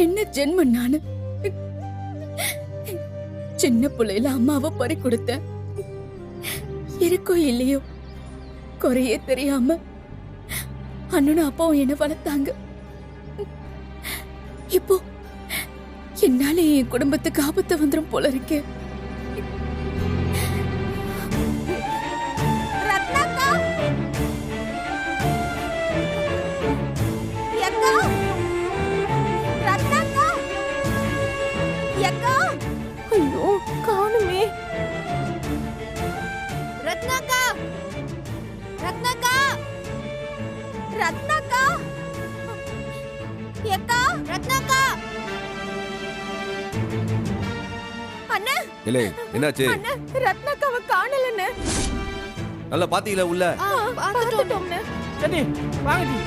என்ன ஜென்மம் நானு. சின்ன பிள்ளையில அம்மாவை பறி கொடுத்த, இருக்கோ இல்லையோ குறையே தெரியாம அண்ணனும் அப்பாவும் என்ன வளர்த்தாங்க. இப்போ என்னால என் குடும்பத்துக்கு ஆபத்து வந்துரும் போல இருக்கே. ஐயோ காணுமே. ரத்னாக்கா, ரத்னாக்கா, ரத்னாக்கா, ஏக்கா, ரத்னாக்கா. அண்ணா, இல்ல என்னாச்சு? அண்ணா, ரத்னாக்காவை காணலண்ணே. நல்லா பாத்தீங்களா உள்ள? பார்த்துட்டோம்ண்ணே. சரி வாங்கடி.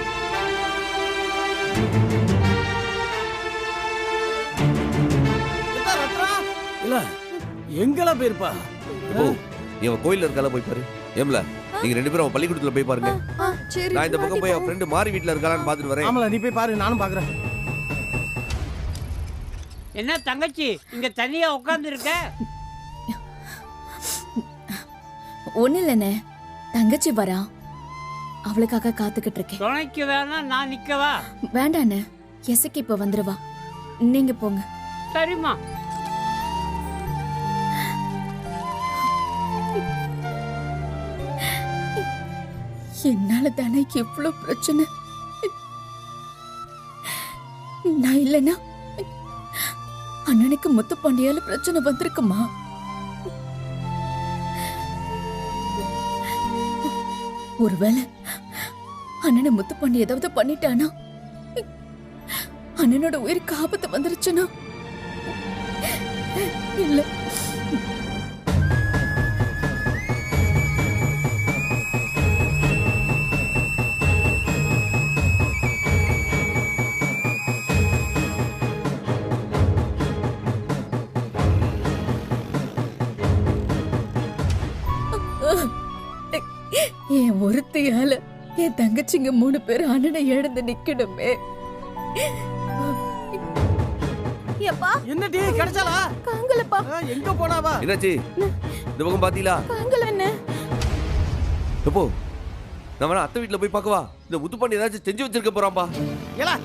இல்ல எங்கெல்லாம் போயிருப்பா? ஓ நீ அவன் கோயில்ல இருக்கால போய் பாரு. ஏம்ல நீங்க ரெண்டு பேரும் அவன் பள்ளிக்கூடத்துல போய் பாருங்க. நான் இந்த பக்கம் போய் அவன் ஃப்ரெண்டு மாறி வீட்டுல இருக்காளான்னு பாத்துட்டு வரேன். ஆமால நீ போய் பாரு, நானும் பாக்குறேன். என்ன தங்கச்சி இங்க தனியா உட்கார்ந்து இருக்க? ஒண்ணு இல்லண்ணே, தங்கச்சி வரா, அவளுக்காக காத்துக்கிட்டு இருக்கேன். துணைக்கு வேணா நான் நிக்கவா? வேண்டாண்ணே, எசக்கி இப்ப வந்துருவா, நீங்க போங்க. சரிம்மா. என்னால தானே இவ்வளவு பிரச்சனை. நான் இல்லைன்னா அண்ணனுக்கு முத்துப்பாண்டியால பிரச்சனை வந்திருக்குமா? ஒருவேளை அண்ணனை முத்துப்பாண்டி ஏதாவது பண்ணிட்டானா, அண்ணனோட உயிருக்கு ஆபத்து வந்துருச்சுன்னா? இல்ல, என் ஒருத்தையால என் தங்கச்சிங்க 3 பேர் அண்ணனை இழந்து நிக்கணுமே. எப்பா என்னடி கிடைச்சாலா? காங்கலப்பா. எங்க போனாவா? என்னாச்சு இந்த பக்கம் பாத்தீங்களா? காங்கல என்ன? எப்போ நான் அத்தை வீட்டுல போய் பார்க்கவா? இந்த முத்துப்பாண்டி ஏதாச்சும் செஞ்சு வச்சிருக்க போறான்பா. ஏலா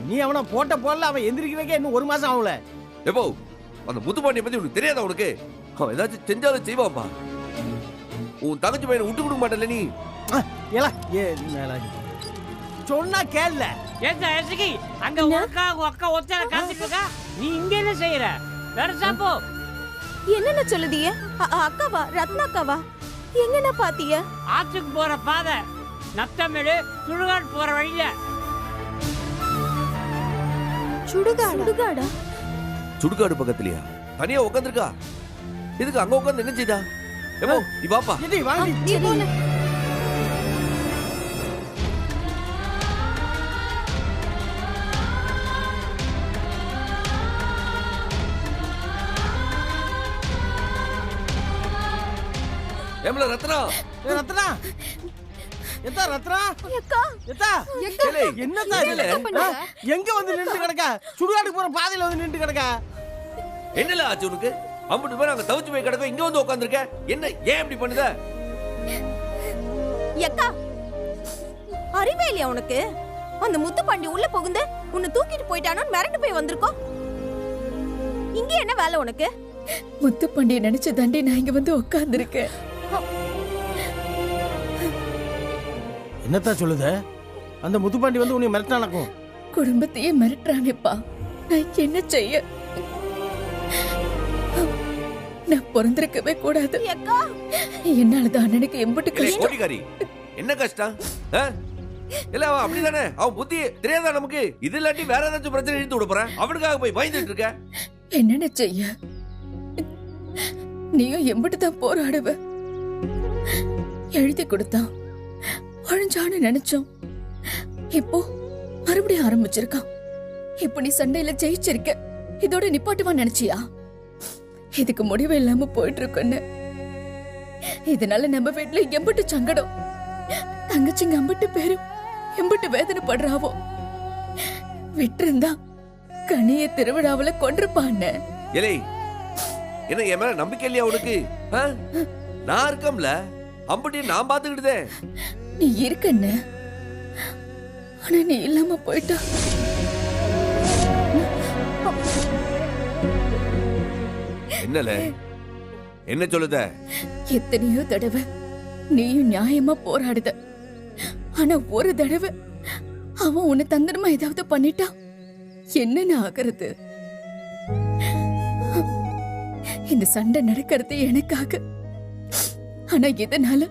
நீ அவனை போட்ட போடல, அவன் எந்திரிக்கிறதுக்கே இன்னும் 1 மாசம் ஆகல. எப்போ அந்த முத்துப்பாண்டியை பத்தி உனக்கு தெரியாதா? உனக்கு அவன் ஏதாச்சும் செஞ்சாலும் செய்வான்பா. உன் தங்கச்சி பையனை விட்டு கொடுக்க மாட்டல நீ. ஏலா ஏ சொன்னா கேள்ல. ஏங்க எசகி அங்க உனக்கா அக்கா ஒத்தல காத்துட்டு இருக்கா, நீ இங்க என்ன செய்யற? வேற சாப்போ. என்னென்ன சொல்லுதிய? அக்காவா? ரத்னாக்காவா? எங்கன பாத்திய? ஆத்துக்கு போற பாதை நத்தமேடு சுடுகாடு போற வழியில. சுடுகாடா? சுடுகாடு பக்கத்துலயா தனியா உட்காந்துருக்கா? இதுக்கு அங்க உட்காந்து என்ன செய்தா? எப்போ நீ வாப்பா. ஏடி வாங்கடி. நீ போன. ஏம்ல ரத்னா. ரத்னா எத்தா ரத்னா? அக்கா எத்தா ஏலே என்னதா இது? எங்க வந்து நின்னு கிடக்க? சுடுகாடுக்கு போற பாதையில வந்து நின்னு கிடக்க. என்னல ஆச்சு உனக்கு? அம்பட்டு பேர் அங்க தவிச்சு போய் கிடக்க, இங்க வந்து உட்கார்ந்திருக்க. என்ன ஏன் இப்படி பண்ணுத? அக்கா அறிவே இல்லையா உனக்கு? அந்த முத்துப்பாண்டி உள்ள புகுந்து உன்னை தூக்கிட்டு போயிட்டானோன்னு மிரண்டு போய் வந்திருக்கோம். இங்க என்ன வேலை உனக்கு? முத்துப்பாண்டிய நினைச்சு தாண்டி நான் இங்க வந்து உட்கார்ந்துருக்கேன். என்னத்தா சொல்லுத? அந்த முத்துப்பாண்டி வந்து உன்னை மிரட்டானக்கும். குடும்பத்தையே மிரட்டுறானேப்பா, நான் என்ன செய்ய? நான் பிறந்திருக்கவே கூடாது. அக்கா என்னாலதான் அண்ணனுக்கு எம்பட்டு கஷ்டம். கோடிகாரி என்ன கஷ்டம்? இல்ல அவன் அப்படிதானே, அவன் புத்தி தெரியாதா நமக்கு? இது இல்லாட்டி வேற ஏதாச்சும் பிரச்சனை இழுத்து விட போறேன். அவனுக்காக போய் பயந்துட்டு இருக்க. என்னென்ன செய்ய? நீயும் எம்பட்டு தான் போராடுவ. எழுதி கொடுத்தான், அழிஞ்சான்னு நினைச்சோம். இப்போ மறுபடியும் ஆரம்பிச்சிருக்கான். இப்ப நீ சண்டையில ஜெயிச்சிருக்க, இதோட நிப்பாட்டுவா நினைச்சியா? இதுக்கு முடிவு இல்லாம போயிட்டு இருக்குன்னு. இதனால நம்ம வீட்டுல எம்பட்டு சங்கடம், தங்கச்சிங்க அம்பட்டு பேரும் எம்பட்டு வேதனை படுறாவோ. விட்டு இருந்தா கனிய திருவிழாவுல கொண்டிருப்பான். இலை என்ன என் மேல நம்பிக்கை இல்லையா உனக்கு? நான் இருக்கம்ல, அம்பட்டி நான் பாத்துக்கிட்டதே. நீ இருக்கண்ண, ஆனா நீ இல்லாம போயிட்டா. என்னல என்ன சொல்லுத? எத்தனையோ தடவை நீயும் நியாயமா போராடுத, ஆனா ஒரு தடவை அவன் உன்னை தந்திரமா ஏதாவது பண்ணிட்டா என்னன்னு ஆகிறது? இந்த சண்டை நடக்கிறது எனக்காக, ஆனா இதனால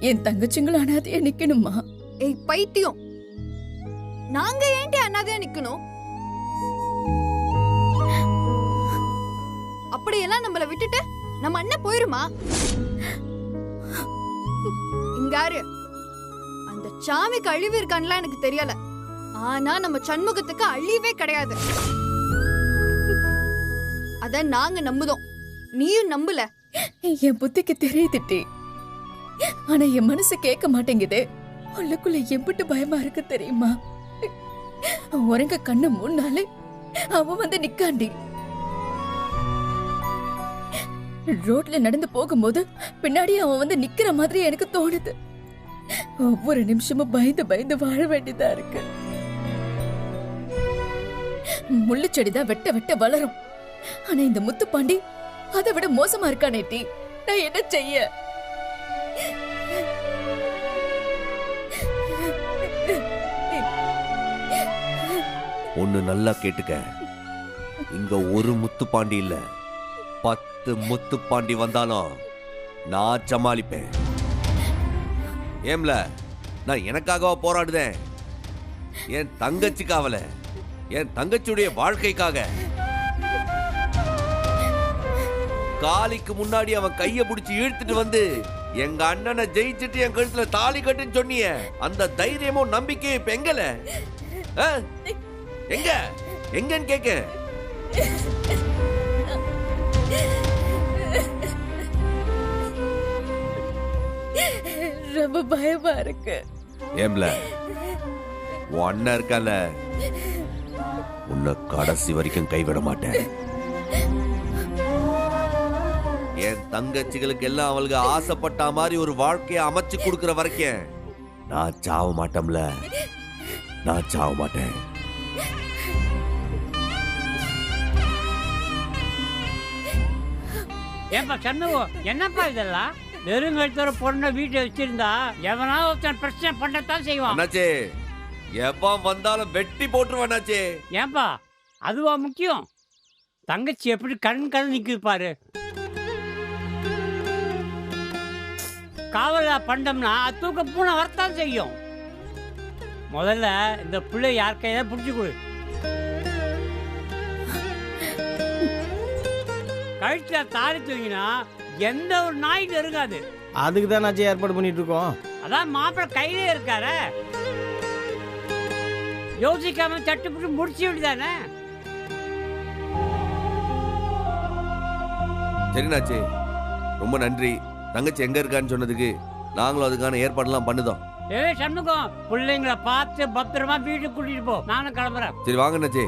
என் தங்கச்சிங்களும் அனாதையா நிக்கணுமா? ஏய் பைத்தியம், நாங்க ஏன்டி அண்ணாதையா நிக்கணும்? அப்படியெல்லாம் நம்மள விட்டுட்டு நம்ம அண்ணன் போயிருமா? இங்காரு அந்த சாமிக்கு அழிவு இருக்கான்லாம் எனக்கு தெரியல, ஆனா நம்ம சண்முகத்துக்கு அழிவே கிடையாது. அத நாங்க நம்புதோம், நீயும் நம்பல. என் புத்திக்கு தெரியுதுட்டி, ஆனா என் மனசு கேட்க மாட்டேங்குது. உள்ளுக்குள்ள எம்பிட்டு பயமா இருக்கு தெரியுமா? உறங்க கண்ணு முன்னாலே அவன் வந்து நிக்காண்டி. ரோட்ல நடந்து போகும்போது பின்னாடி அவன் வந்து நிக்கிற மாதிரி எனக்கு தோணுது. ஒவ்வொரு நிமிஷமும் பயந்து பயந்து வாழ வேண்டியதா இருக்கு. முள்ளு செடிதான் வெட்ட வெட்ட வளரும், ஆனா இந்த முத்துப்பாண்டி அதை விட மோசமா இருக்கானே டி. நான் என்ன செய்ய? ஒண்ணு நல்லா கேட்டுக்க, இங்க ஒரு முத்துப்பாண்டி இல்ல, 10 முத்துப்பாண்டி வந்தாலும் நான் சமாளிப்பேன். ஏம்ல, நான் எனக்காகவா போராடுதேன்? என் தங்கச்சிக்காவல, என் தங்கச்சியுடைய வாழ்க்கைக்காக. காலிக்கு முன்னாடி அவன் கைய பிடிச்சி இழுத்துட்டு வந்து எங்க அண்ணனை ஜெயிச்சுட்டு என் கழுத்துல தாலி கட்டுன்னு சொன்னிய, அந்த தைரியமும் நம்பிக்கையும் இப்ப எங்கல? எங்க எங்கன்னு கேக்க. ரொம்ப பயமா இருக்கு. ஏம்ல, உன் அண்ணன் இருக்கால, உன்னை கடைசி வரைக்கும் கைவிட மாட்டேன். என் தங்கச்சிகளுக்கு எல்லாம் அவளுக்கு ஆசைப்பட்ட மாதிரி ஒரு வாழ்க்கையை அமைச்சு கொடுக்கிற வரைக்கும் நான் சாவ மாட்டோம்ல, நான் சாவ மாட்டேன். ஏன்பா சண்முகம், என்னப்பா இதெல்லாம்? நெருங்கழுத்தோட பொண்ணை வீட்டை வச்சிருந்தா எவனாவது ஒருத்தன் பிரச்சனை பண்ணத்தான் செய்வான். அண்ணாச்சே, எப்ப வந்தாலும் வெட்டி போட்டுருவானாச்சே. ஏன்பா அதுவா முக்கியம்? தங்கச்சி எப்படி கண் நிக்குது பாரு. காவலா பண்டம்னா தூக்க பூனை வரத்தான் செய்யும். முதல்ல இந்த பிள்ளை யார் கையில பிடிச்சு கொடு. கழுத்துல தாலி தூங்கினா எந்த ஒரு நாய்க்கு இருக்காது. அதுக்கு தான் நான் ஏற்பாடு பண்ணிட்டு இருக்கோம். அதான் மாப்பிள்ளை கையிலே இருக்காரு, யோசிக்காம சட்டுப்பட்டு முடிச்சு விடுதானே. சரிண்ணாச்சே, ரொம்ப நன்றி. தங்கச்சி எங்க இருக்கான்னு சொன்னதுக்கு நாங்களும் அதுக்கான ஏற்பாடுலாம் பண்ணுதோம். சண்முகம், பிள்ளைங்களை பார்த்து பத்திரமா வீட்டுக்கு கூட்டிட்டு போ, நானும் கிளம்புறேன். சரி வாங்க அண்ணாச்சே.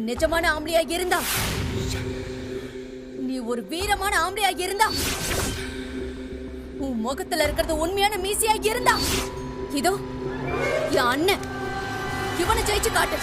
நிஜமான ஆம்பளையா இருந்தா, நீ ஒரு வீரமான ஆம்பளையா இருந்தா, உன் முகத்துல இருக்கிறது உண்மையான மீசையா இருந்தா, இதோ என் அண்ணன் இவனை ஜெயிச்சு காட்டு.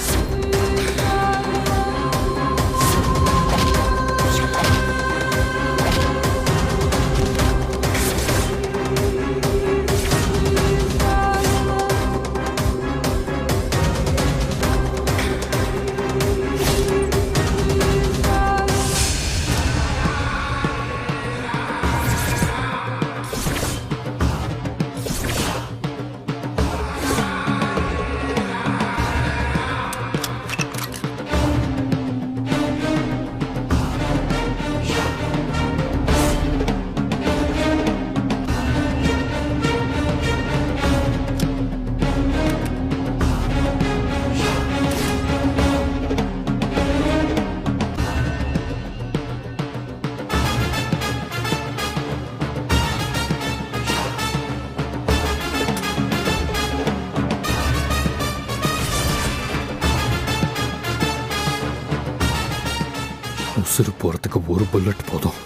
உசுறு போறதுக்கு ஒரு புல்லட் போதும்,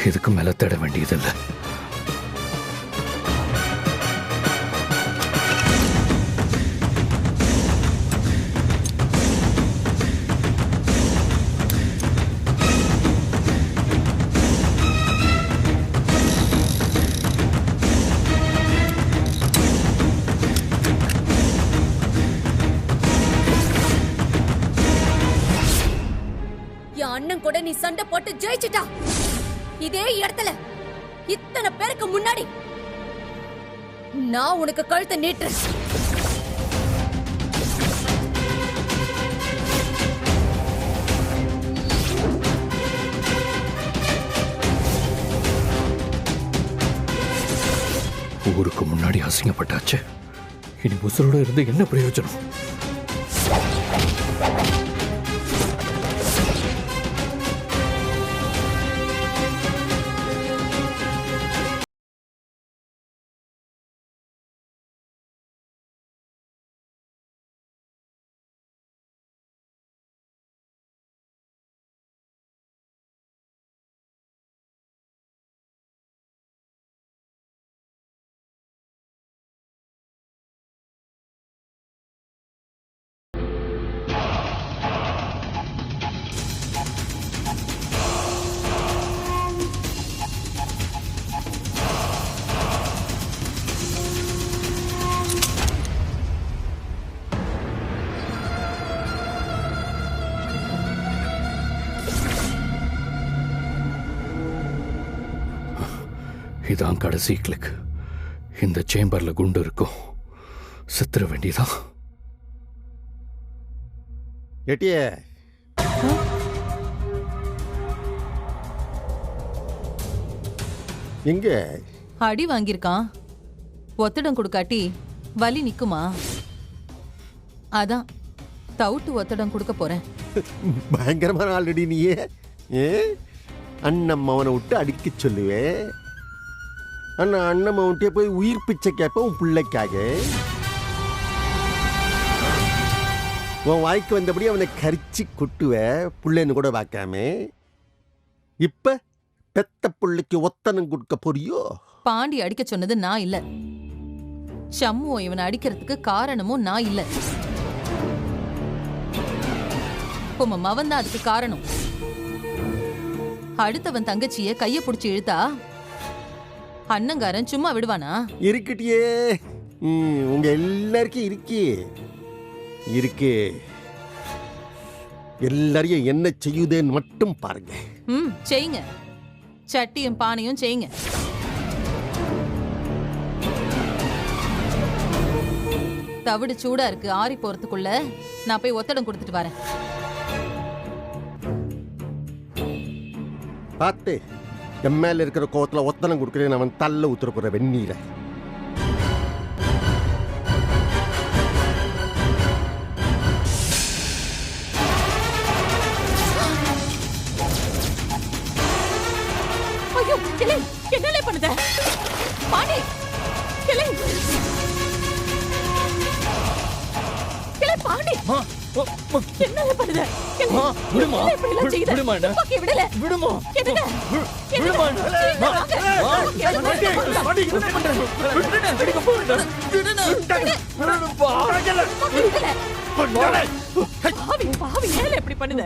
இதுக்கு மேல தேட வேண்டியதில்லை. என் அண்ணன் கூட நீ சண்டை போட்டு ஜெயிச்சிட்டா. இதே இடத்துல இத்தனை பேருக்கு முன்னாடி நான் உனக்கு கழுத்தை நீட்டுறேன். ஊருக்கு முன்னாடி அசிங்கப்பட்டாச்சு, இனி உசுரோட இருந்து என்ன பிரயோஜனம்? இதான் கடைசி கிளிக். இந்த சேம்பர்ல குண்டு இருக்கும், சித்திர வேண்டியதான். எட்டியே எங்க அடி வாங்கியிருக்கான். ஒத்தடம் கொடுக்காட்டி வலி நிக்குமா? அதான் தவுட்டு ஒத்தடம் கொடுக்க போறேன். பயங்கரமான ஆல்ரெடி நீயே அண்ணன் அவனை விட்டு அடிக்க சொல்லுவேன். அண்ணா அண்ணன் விட்டே போய் உயிர் பிச்சை கேட்ப உன் பிள்ளைக்காக. உன் வாய்க்கு வந்தபடி அவனை கரிச்சு கொட்டுவ, பிள்ளைன்னு கூட பார்க்காம. இப்ப பெத்த பிள்ளைக்கு ஒத்தனம் கொடுக்க போறியோ? பாண்டி அடிக்க சொன்னது நான் இல்ல, சம்மு இவனை அடிக்கிறதுக்கு காரணமும் நான் இல்ல, உம்ம மவன் தான் அதுக்கு காரணம். அடுத்தவன் தங்கச்சிய கைய புடிச்சு இழுத்தா அண்ணங்காரன் சும்மா விடுவானா? இருக்கட்டியே, உங்க எல்லாருக்கும் இருக்கு. எல்லாரையும் என்ன செய்யுதேன்னு மட்டும் பாருங்க. செய்யுங்க, சட்டியும் பானையும் செய்யுங்க. தவிடு சூடா இருக்கு, ஆறி போறதுக்குள்ள நான் போய் ஒத்தடம் கொடுத்துட்டு வரேன். பார்த்து என் மேல இருக்கிற கோவத்துல ஒத்தனம் கொடுக்குறேன், அவன் தள்ள ஊத்துற போற வெந்நீரை. ஐயோ கிளை, என்னலே பண்ணுத பாண்டி? கிளை கிளை பாண்டி, என்னலே பண்ணுத? விடுமா, விடுமா, விடல விடுமா, விடுமா. எப்படி பண்ணுத?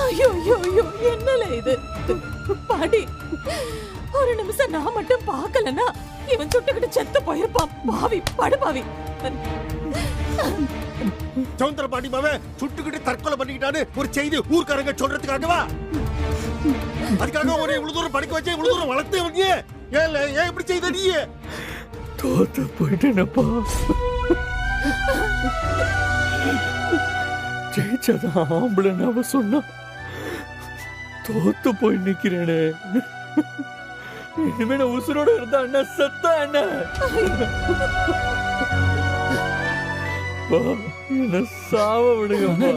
ஐயோ என்னல இது பாண்டி? ஒரு நிமிஷம் நான் மட்டும் பார்க்கலன்னா இவன் சுட்டுக்கிட்டு செத்து போயிருப்பான். பாவி படுபாவி. சவுந்தர பாண்டி மாவன் சுட்டுக்கிட்டு தற்கொலை பண்ணிக்கிட்டான்னு ஒரு செய்தி ஊர்க்காரங்க சொல்றதுக்காகவா? அதுக்காக ஒரு இவ்வளவு தூரம் படிக்க வச்சே, இவ்வளவு தூரம் வளர்த்து வந்தீங்க. ஏன் இப்படி செய்த நீ? தோத்து போயிட்டேனப்பா. ஜெயிச்சதான் ஆம்பளன்னு அவ சொன்னா, தோத்து போய் நிக்கிறேனே. இனிமே நான் உசுரோட இருந்தா என்ன, செத்தா என்ன? என்ன சாவ விடுங்க,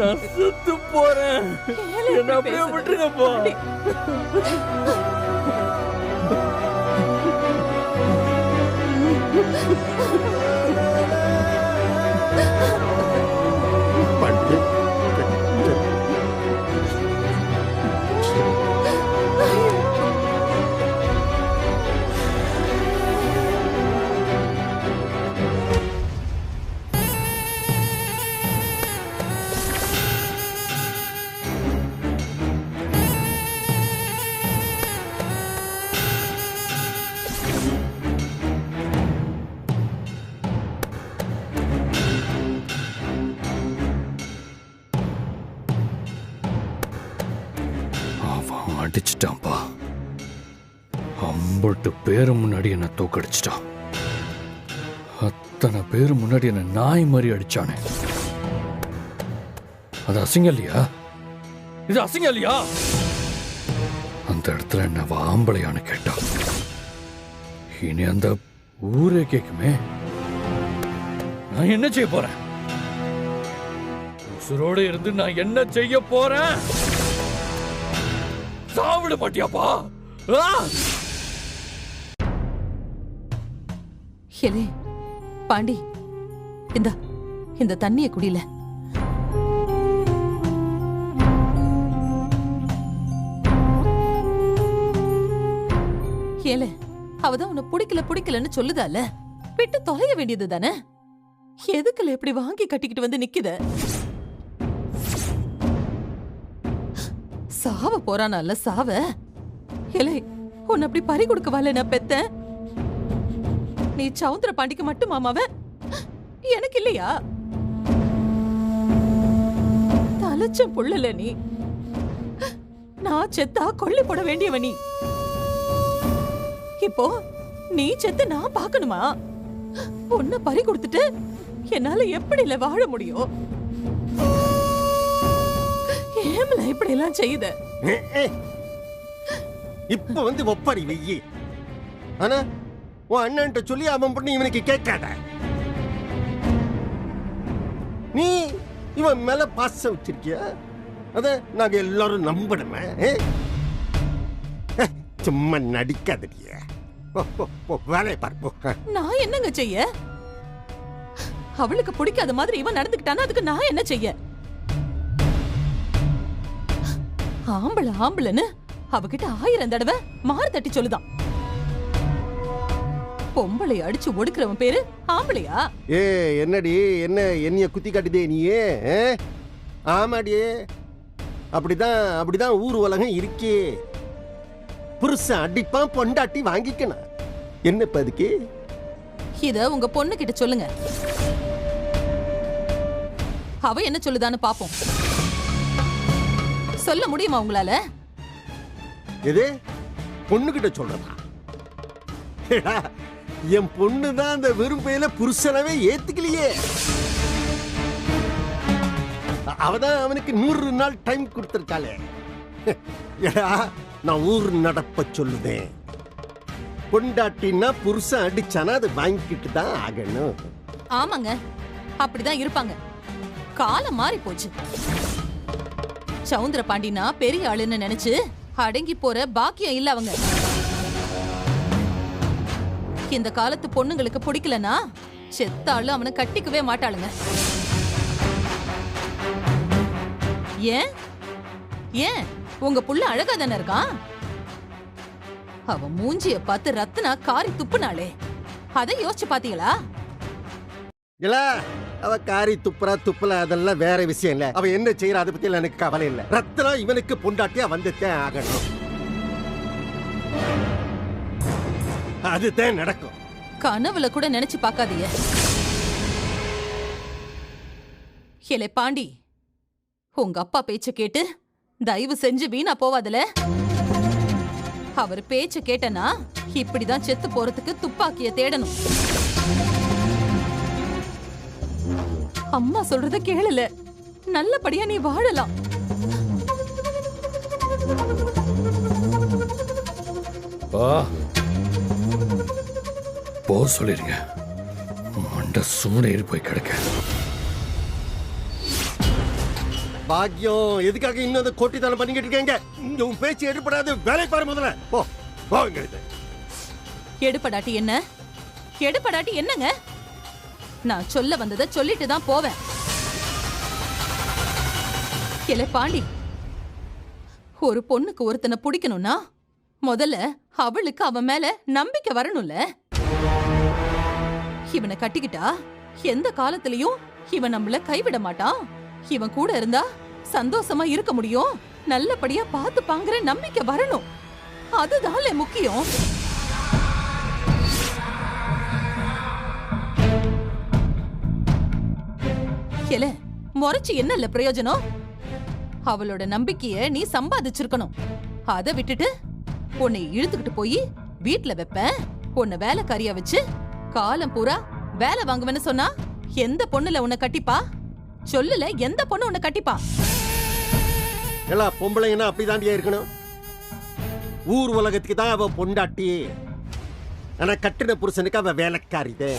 நான் செத்து போறேன். என்ன அப்படியே விட்டுருங்கப்பா. அடிச்சிட்டான்ப்பா. 50 பேரு முன்னாடி என்ன தோக்கடிச்சிட்டான். அத்தனை பேரு முன்னாடி என்ன நாய் மாதிரி அடிச்சானே. அது அசிங்கம் இல்லையா? இது அசிங்கம் இல்லையா? அந்த இடத்துல என்ன ஆம்பளையான்னு கேட்டா இனி அந்த ஊரே கேக்குமே. நான் என்ன செய்ய போறேன்? உசுரோடு இருந்து நான் என்ன செய்ய போறேன்? சாவிட மாட்டியாப்பா? ஹெலே பாண்டி, இந்த தண்ணிய குடில. ஏல, அவதான் உன்னை பிடிக்கலன்னு சொல்லுதால, விட்டு தொலைய வேண்டியது தானே. எதுக்குல எப்படி வாங்கி கட்டிக்கிட்டு வந்து நிக்குத? சாவ போறானால சாவ. ஏலே, உன்னை அப்படி பறி கொடுக்க வாழ நான் பெத்தேன். நீ சவுந்தர பாண்டிக்கு மட்டும் மாமாவ, எனக்கு இல்லையா? தலைச்சம் புள்ளல நீ. நான் செத்தா கொள்ளி போட வேண்டியவ நீ. இப்போ நீ செத்து நான் பார்க்கணுமா? உன்னை பறி கொடுத்துட்டு என்னால எப்படி இல்ல வாழ முடியும்? ஏம்ல இப்படி எல்லாம் செய்யுத? இப்ப வந்து ஒப்பாரி வெய்யி. ஆனா உன் அண்ணன்ட்ட சொல்லி அவன் பண்ணி இவனுக்கு கேட்காத. நீ இவன் மேல பாசம் வச்சிருக்கிய, அத நாங்க எல்லாரும் நம்பணுமே. சும்மா நடிக்காதீங்க. வேலையை பார்ப்போம். நான் என்னங்க செய்ய? அவளுக்கு பிடிக்காத மாதிரி இவன் நடந்துக்கிட்டானா அதுக்கு நான் என்ன செய்ய? ஆம்பளைன்னு அவகிட்ட 1000 தடவை மாறு தட்டி சொல்லுதான். பொம்பளை அடிச்சு ஒடுக்குறவன் பேரு ஆம்பளையா? என்னடி என்ன என்னைய குத்தி காட்டுதே நீயே? ஆமாடியே, அப்படிதான் ஊர் உலகம் இருக்கே. புருஷன் அடிப்பான், பொண்டாட்டி வாங்கிக்கணும். என்ன பதுக்கு? இத உங்க பொண்ணு கிட்ட சொல்லுங்க. அவ என்ன சொல்லுதான்னு பாப்போம். சொல்ல முடியுமா உங்களால? எது பொண்ணுகிட்ட சொல்றதா? என் பொண்ணுதான் அந்த விரும்பையில புருஷனவே ஏத்துக்கலையே. அவதான் அவனுக்கு 100 நாள் டைம் கொடுத்திருக்காளே. நான் ஊர் நடப்ப சொல்லுதேன். பொண்டாட்டினா புருஷன் அடிச்சானா அது வாங்கிக்கிட்டு தான் ஆகணும். ஆமாங்க, அப்படிதான் இருப்பாங்க. காலம் மாறி போச்சு. சவுந்தர பாண்டினா பெரிய ஆளுன்னு நினைச்சு அடங்கி போற பாக்கியம் இல்ல அவங்க. இந்த காலத்து பொண்ணுங்களுக்கு பிடிக்கலனா செத்தாலும் அவனை கட்டிக்கவே மாட்டாளுங்க. ஏன் உங்க புள்ள அழகா தானே இருக்கான்? அவ மூஞ்சிய பார்த்து ரத்னா காரி துப்புனாளே, அதை யோசிச்சு பாத்தீங்களா? இல்ல, அவ காரி துப்புல அதெல்லாம் வேற விஷயம் இல்ல. அவ என்ன செய்யற அதை பத்தி எனக்கு கவலை இல்ல. ரத்னா இவனுக்கு பொண்டாட்டியா வந்துட்டேன் ஆகணும். அதுதான் நடக்கும். கனவுல கூட நினைச்சு பார்க்காதீங்க. ஏலே பாண்டி, உங்க அப்பா பேச்ச கேட்டு தயவு செஞ்சு வீணா போவாதுல. அவர் பேச்ச கேட்டனா இப்படிதான் செத்து போறதுக்கு துப்பாக்கிய தேடணும். அம்மா சொல்றத கேளல, நல்லபடியா நீ வாழலாம். போ சொல்லிருங்க. மண்ட சூடேறி போய் கிடக்க. பாக்கியம் எதுக்காக இன்னும் கோட்டித்தானம் பண்ணிக்கிட்டு இருக்கீங்க? உன் பேச்சு எடுப்படாது. வேலை பாரு முதல்ல. போங்க. எடுப்படாட்டி என்ன? எடுப்படாட்டி என்னங்க? நான் சொல்ல வந்ததை சொல்லிட்டு தான் போவேன். ஏலே பாண்டி, ஒரு பொண்ணுக்கு ஒருத்தனை பிடிக்கணும்னா முதல்ல அவளுக்கு அவன் மேல நம்பிக்கை வரணும்ல. இவனை கட்டிக்கிட்டா எந்த காலத்திலயும் இவன் நம்மள கைவிட மாட்டான். இவன் கூட இருந்தா சந்தோஷமா இருக்க முடியும். நல்லபடியா பாத்துப்பாங்கிற நம்பிக்கை வரணும். அதுதான் முக்கியம். ஏலே, முறைச்சு என்ன இல்ல பிரயோஜனம்? அவளோட நம்பிக்கைய நீ சம்பாதிச்சிருக்கணும். அத விட்டுட்டு உன்னை இழுத்துக்கிட்டு போய் வீட்ல வைப்பேன், உன்னை வேலைக்காரியா வச்சு காலம் பூரா வேலை வாங்குவேன்னு சொன்னா எந்த பொண்ணுல உன்னை கட்டிப்பா? சொல்லுல, எந்த பொண்ணு உன்னை கட்டிப்பா? எல்லாம் பொம்பளைங்கன்னா அப்படிதாண்டியா இருக்கணும். ஊர் உலகத்துக்கு தான் அவ பொண்டாட்டி, ஆனா கட்டின புருஷனுக்கு அவ வேலைக்காரிதே.